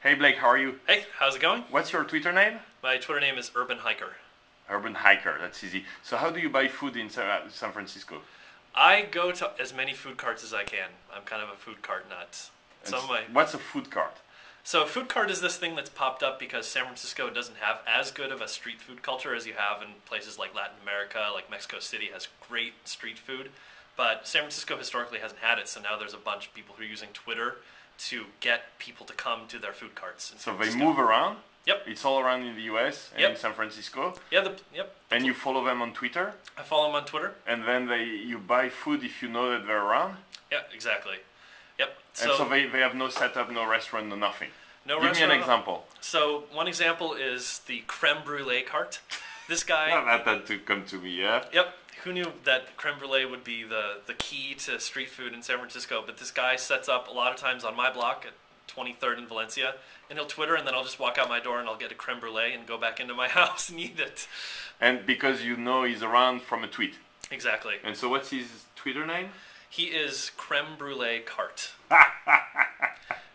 Hey Blake, how are you? Hey, how's it going? What's your Twitter name? My Twitter name is Urban Hiker. Urban Hiker, that's easy. So how do you buy food in San Francisco? I go to as many food carts as I can. I'm kind of a food cart nut. What's a food cart? So food cart is this thing that's popped up because San Francisco doesn't have as good of a street food culture as you have in places like Latin America, like Mexico City has great street food. But San Francisco historically hasn't had it, so now there's a bunch of people who are using Twitter to get people to come to their food carts. So they move around? Yep. It's all around in the US and in San Francisco? Yeah, And you follow them on Twitter? I follow them on Twitter. And then you buy food if you know that they're around? Yeah, exactly. Yep. And so they have no setup, no restaurant, no nothing? No Give restaurant. me an example. So one example is the Creme Brulee cart. This guy... That had to come to me, yeah? Yep. Who knew that creme brulee would be the key to street food in San Francisco? But this guy sets up a lot of times on my block at 23rd in Valencia, and he'll Twitter, and then I'll just walk out my door and I'll get a creme brulee and go back into my house and eat it. And because you know he's around from a tweet. Exactly. And so what's his Twitter name? He is Creme Brulee Cart.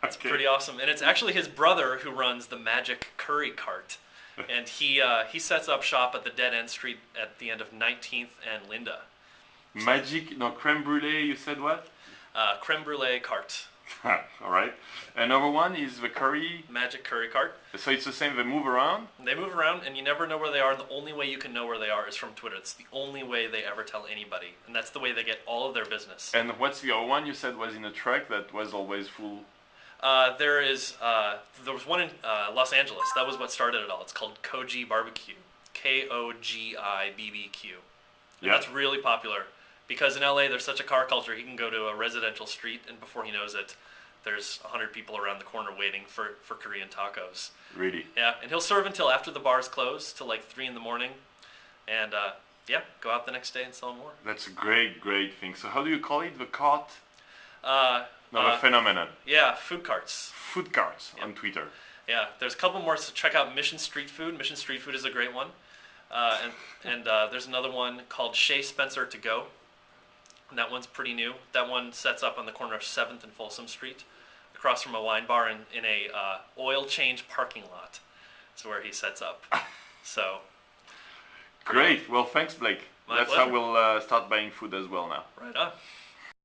It's Okay. pretty awesome. And it's actually his brother who runs the Magic Curry Cart. And he sets up shop at the Dead End Street at the end of 19th and Linda. Creme brulee, you said what? Creme Brulee Cart. All right. Another one is the curry. Magic Curry Cart. So it's the same, they move around? They move around and you never know where they are, and the only way you can know where they are is from Twitter. It's the only way they ever tell anybody, and that's the way they get all of their business. And what's the other one you said was in a truck that was always full? There was one in Los Angeles. That was what started it all. It's called Koji BBQ. Kogi BBQ. And that's really popular because in LA there's such a car culture. He can go to a residential street and before he knows it, there's 100 people around the corner waiting for Korean tacos. Really? Yeah, and he'll serve until after the bars close, till like 3 in the morning. And go out the next day and sell more. That's a great thing. So how do you call it? The cart? The phenomenon. Yeah, food carts. Food carts on Twitter. Yeah, there's a couple more. So check out Mission Street Food. Mission Street Food is a great one. And there's another one called Shea Spencer To Go. And that one's pretty new. That one sets up on the corner of 7th and Folsom Street, across from a wine bar in a oil change parking lot. That's where he sets up. So. Great. Well, thanks, Blake. My That's pleasure. how we'll start buying food as well now. Right on.